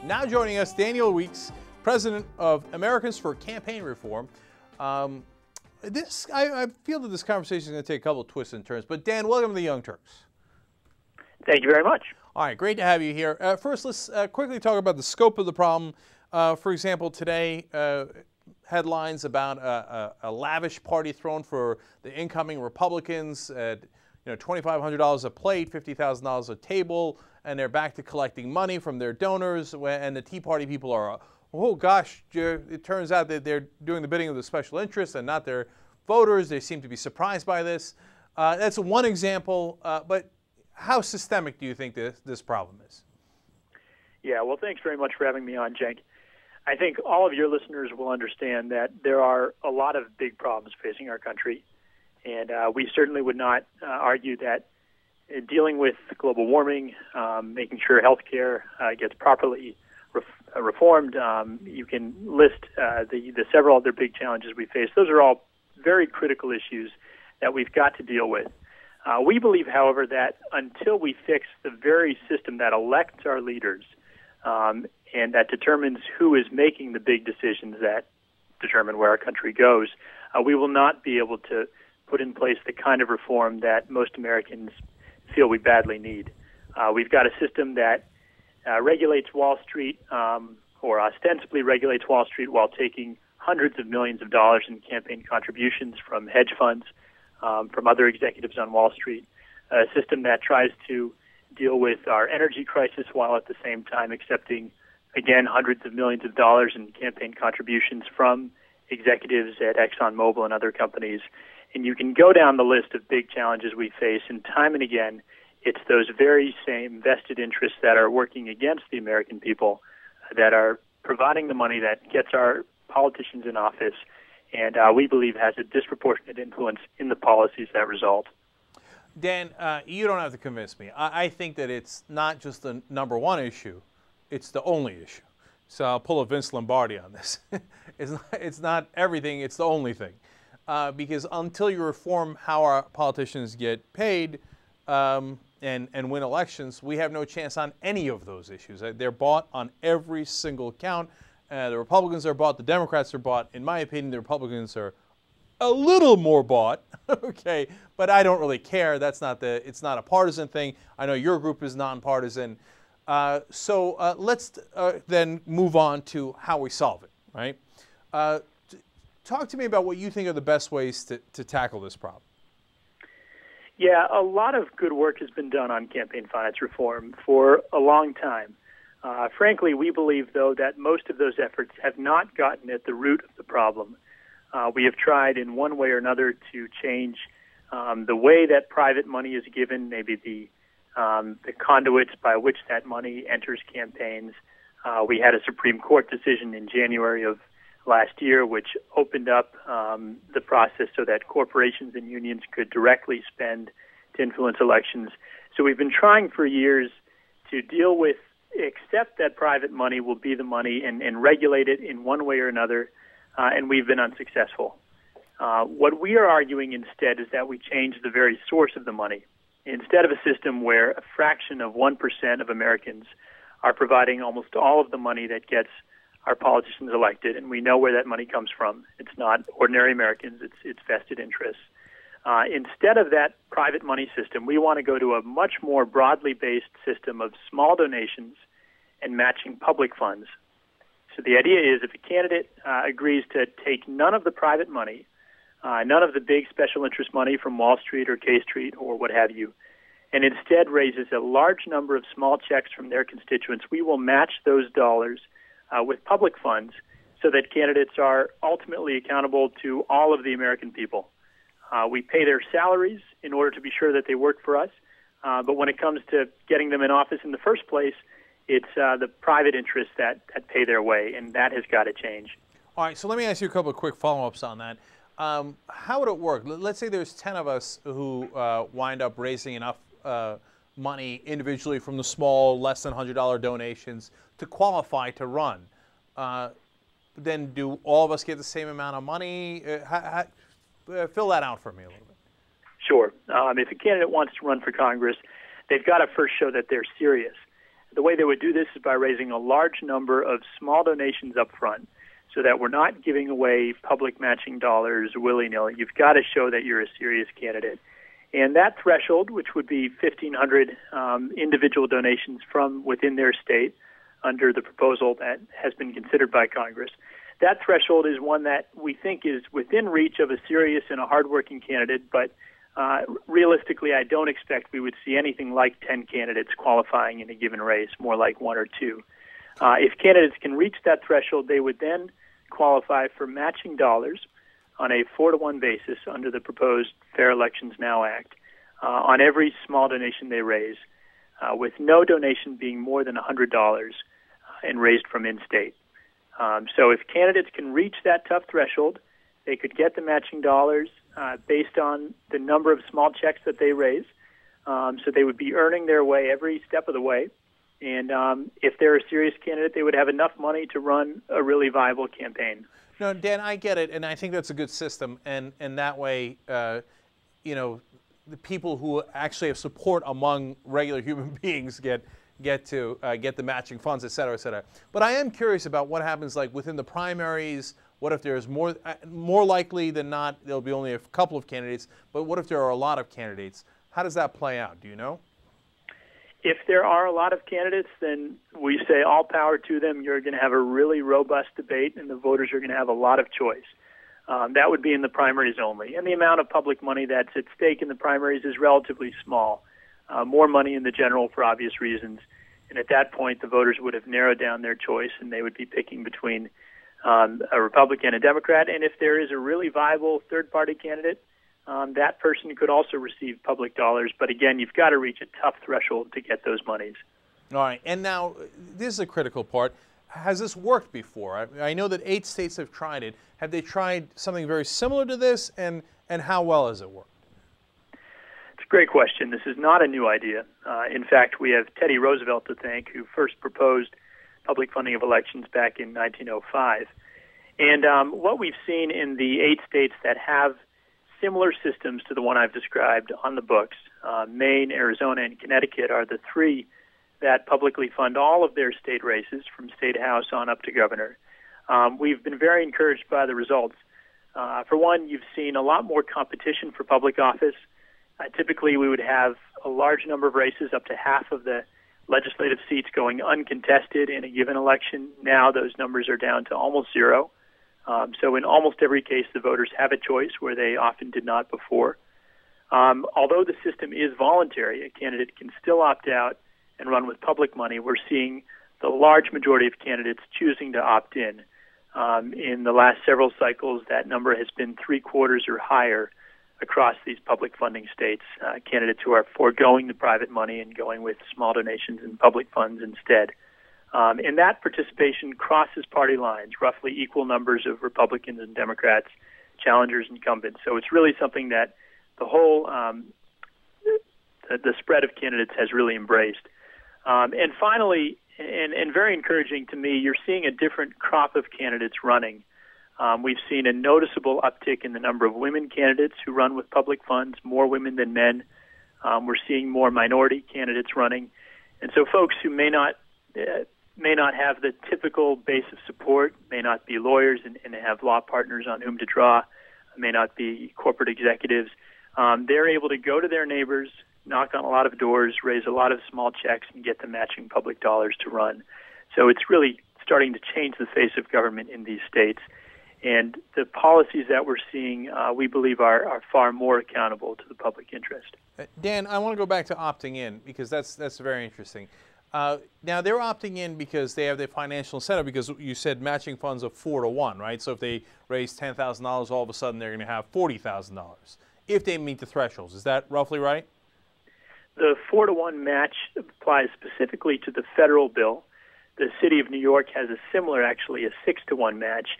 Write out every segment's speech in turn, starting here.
Now joining us, Daniel Weeks, president of Americans for Campaign Reform. I feel that this conversation is going to take a couple of twists and turns. But Dan, welcome to the Young Turks. Thank you very much. All right, great to have you here. First, let's quickly talk about the scope of the problem. For example, today, headlines about a lavish party thrown for the incoming Republicans at $2,500 a plate, $50,000 a table, and they're back to collecting money from their donors. And the Tea Party people are, oh gosh, it turns out that they're doing the bidding of the special interests and not their voters. They seem to be surprised by this. That's one example, but how systemic do you think this problem is? Yeah, well, thanks very much for having me on, Cenk. I think all of your listeners will understand that there are a lot of big problems facing our country, and we certainly would not argue that dealing with global warming, making sure health care gets properly reformed, you can list the several other big challenges we face. Those are all very critical issues that we've got to deal with. We believe, however, that until we fix the very system that elects our leaders and that determines who is making the big decisions that determine where our country goes, we will not be able to put in place the kind of reform that most Americans feel we badly need. We've got a system that regulates Wall Street, or ostensibly regulates Wall Street, while taking hundreds of millions of dollars in campaign contributions from hedge funds, from other executives on Wall Street, a system that tries to deal with our energy crisis while at the same time accepting, again, hundreds of millions of dollars in campaign contributions from executives at ExxonMobil and other companies. And you can go down the list of big challenges we face, and time and again, it's those very same vested interests that are working against the American people that are providing the money that gets our politicians in office, and we believe has a disproportionate influence in the policies that result. Dan, you don't have to convince me. I think that it's not just the number one issue, it's the only issue. So I'll pull a Vince Lombardi on this. It's not everything, it's the only thing. Because until you reform how our politicians get paid and win elections, we have no chance on any of those issues. They're bought on every single count. The Republicans are bought, the Democrats are bought. In my opinion, the Republicans are a little more bought, okay, but I don't really care. It's not a partisan thing. I know your group is nonpartisan. So let's then move on to how we solve it, right? Talk to me about what you think are the best ways to tackle this problem. Yeah, a lot of good work has been done on campaign finance reform for a long time. Frankly, we believe, though, that most of those efforts have not gotten at the root of the problem. We have tried in one way or another to change the way that private money is given, maybe the conduits by which that money enters campaigns. We had a Supreme Court decision in January of last year which opened up the process so that corporations and unions could directly spend to influence elections. So we've been trying for years to deal with, accept that private money will be the money and regulate it in one way or another, and we've been unsuccessful. What we are arguing instead is that we change the very source of the money. Instead of a system where a fraction of 1% of Americans are providing almost all of the money that gets our politicians elected, and we know where that money comes from. It's not ordinary Americans, it's vested interests. Instead of that private money system, we want to go to a much more broadly based system of small donations and matching public funds. So the idea is if a candidate agrees to take none of the private money, none of the big special interest money from Wall Street or K Street or what have you, and instead raises a large number of small checks from their constituents, we will match those dollars with public funds so that candidates are ultimately accountable to all of the American people. We pay their salaries in order to be sure that they work for us, but when it comes to getting them in office in the first place, it's the private interests that pay their way, and that has got to change. All right, so let me ask you a couple of quick follow-ups on that. How would it work? Let's say there's 10 of us who wind up raising enough money individually from the small, less than $100 donations to qualify to run. Then do all of us get the same amount of money? Fill that out for me a little bit. Sure. If a candidate wants to run for Congress, they've got to first show that they're serious. The way they would do this is by raising a large number of small donations up front, so that we're not giving away public matching dollars willy-nilly. You've got to show that you're a serious candidate. And that threshold, which would be 1,500 individual donations from within their state under the proposal that has been considered by Congress, that threshold is one that we think is within reach of a serious and a hardworking candidate, but realistically, I don't expect we would see anything like 10 candidates qualifying in a given race, more like one or two. If candidates can reach that threshold, they would then qualify for matching dollars on a 4-to-1 basis under the proposed Fair Elections Now Act on every small donation they raise, with no donation being more than $100 and raised from in-state. So if candidates can reach that tough threshold, they could get the matching dollars based on the number of small checks that they raise. So they would be earning their way every step of the way. And if they're a serious candidate, they would have enough money to run a really viable campaign. No, Dan, I get it, and I think that's a good system. And that way, you know, the people who actually have support among regular human beings get to get the matching funds, et cetera, et cetera. But I am curious about what happens, like within the primaries. What if there's more likely than not there'll be only a couple of candidates? But what if there are a lot of candidates? How does that play out? Do you know? If there are a lot of candidates, then we say all power to them. You're going to have a really robust debate, and the voters are going to have a lot of choice. That would be in the primaries only. And the amount of public money that's at stake in the primaries is relatively small. More money in the general for obvious reasons. And at that point, the voters would have narrowed down their choice, and they would be picking between a Republican and a Democrat. And if there is a really viable third-party candidate, that person could also receive public dollars. But again, you've got to reach a tough threshold to get those monies. All right. And now, this is a critical part. Has this worked before? I know that 8 states have tried it. Have they tried something very similar to this, and how well has it worked? It's a great question. This is not a new idea. In fact, we have Teddy Roosevelt to thank, who first proposed public funding of elections back in 1905. And what we've seen in the 8 states that have similar systems to the one I've described on the books, Maine, Arizona, and Connecticut are the 3 that publicly fund all of their state races from state house on up to governor. We've been very encouraged by the results. For one, you've seen a lot more competition for public office. Typically, we would have a large number of races, up to half of the legislative seats going uncontested in a given election. Now those numbers are down to almost 0. So in almost every case, the voters have a choice where they often did not before. Although the system is voluntary, a candidate can still opt out and run with public money. We're seeing the large majority of candidates choosing to opt in. In the last several cycles, that number has been 3/4 or higher across these public funding states, candidates who are foregoing the private money and going with small donations and public funds instead. And that participation crosses party lines, roughly equal numbers of Republicans and Democrats, challengers, incumbents. So it's really something that the whole the spread of candidates has really embraced. And finally, and very encouraging to me, you're seeing a different crop of candidates running. We've seen a noticeable uptick in the number of women candidates who run with public funds, more women than men. We're seeing more minority candidates running. And so folks who may not have the typical base of support, may not be lawyers and have law partners on whom to draw, may not be corporate executives, they're able to go to their neighbors, knock on a lot of doors, raise a lot of small checks, and get the matching public dollars to run. So it's really starting to change the face of government in these states. And the policies that we're seeing, we believe, are far more accountable to the public interest. Dan, I want to go back to opting in, because that's very interesting. Now, they're opting in because they have the financial incentive, because you said matching funds of 4-to-1, right? So if they raise $10,000, all of a sudden they're going to have $40,000 if they meet the thresholds. Is that roughly right? The 4-to-1 match applies specifically to the federal bill. The city of New York has a similar, actually, a 6-to-1 match.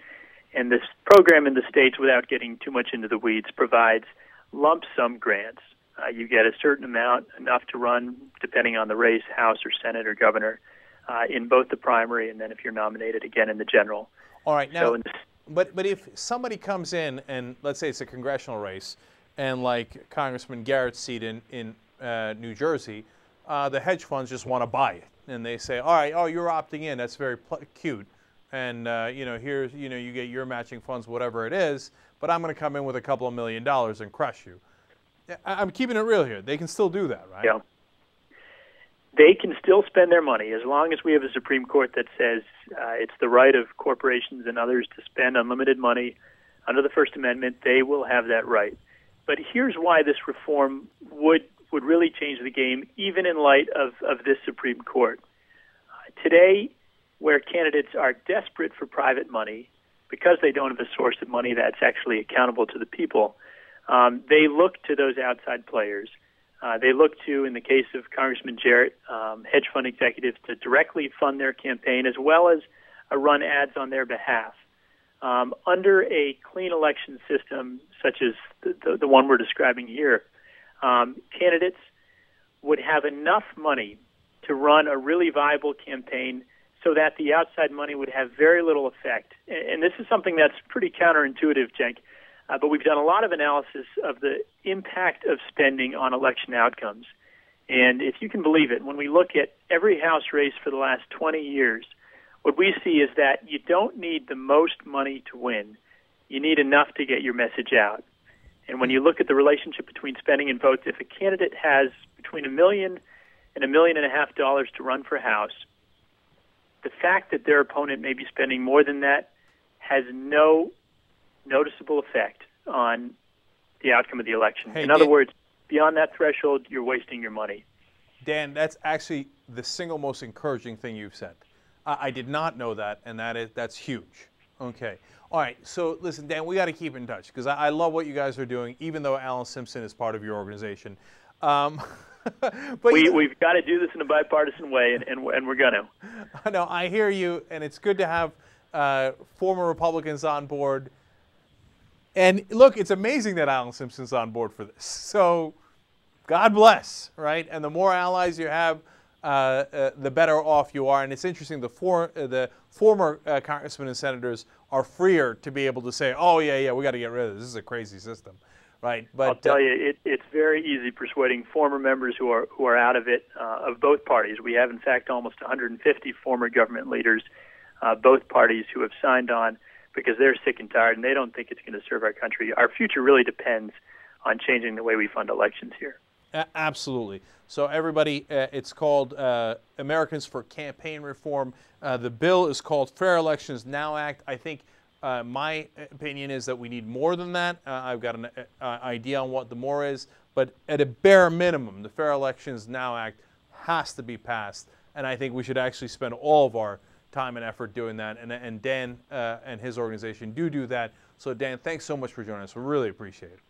And this program in the states, without getting too much into the weeds, provides lump sum grants. You get a certain amount, enough to run, depending on the race, House or Senate or governor, in both the primary and then if you're nominated again in the general. All right. Now, so but if somebody comes in and let's say it's a congressional race, and like Congressman Garrett's seat in New Jersey, the hedge funds just want to buy it. and they say, all right, oh, you're opting in. That's very cute. And, here's, you get your matching funds, whatever it is, but I'm going to come in with a couple of $1 million and crush you. I'm keeping it real here. They can still do that, right? Yeah. They can still spend their money as long as we have a Supreme Court that says it's the right of corporations and others to spend unlimited money under the First Amendment. They will have that right. But here's why this reform would really change the game, even in light of this Supreme Court. Today, where candidates are desperate for private money because they don't have a source of money that's actually accountable to the people, they look to those outside players. They look to, in the case of Congressman Jarrett, hedge fund executives to directly fund their campaign as well as run ads on their behalf. Under a clean election system such as the one we're describing here, candidates would have enough money to run a really viable campaign so that the outside money would have very little effect. And this is something that's pretty counterintuitive, Cenk, but we've done a lot of analysis of the impact of spending on election outcomes. And if you can believe it, when we look at every House race for the last 20 years, what we see is that you don't need the most money to win. You need enough to get your message out. And when you look at the relationship between spending and votes, if a candidate has between $1 million and $1.5 million to run for House, the fact that their opponent may be spending more than that has no noticeable effect on the outcome of the election. Hey, in other words, beyond that threshold, you're wasting your money. Dan, that's actually the single most encouraging thing you've said. I did not know that, and that's huge. Okay. All right. So, listen, Dan, we got to keep in touch because I love what you guys are doing, even though Alan Simpson is part of your organization. But we've got to do this in a bipartisan way, and we're going to. No, I hear you, and it's good to have former Republicans on board. And look, it's amazing that Alan Simpson's on board for this. So, God bless, right? And the more allies you have, the better off you are. And it's interesting, the former congressmen and senators are freer to be able to say, oh, yeah, we got to get rid of this. This is a crazy system, right? But I'll tell you, it's very easy persuading former members who are out of it, of both parties. We have, in fact, almost 150 former government leaders, both parties, who have signed on because they're sick and tired and they don't think it's going to serve our country. Our future really depends on changing the way we fund elections here. Absolutely. So everybody, it's called Americans for Campaign Reform. The bill is called Fair Elections Now Act. I think my opinion is that we need more than that. I've got an idea on what the more is, but at a bare minimum, the Fair Elections Now Act has to be passed, and I think we should actually spend all of our time and effort doing that, and Dan and his organization do that. So Dan, thanks so much for joining us. We really appreciate it.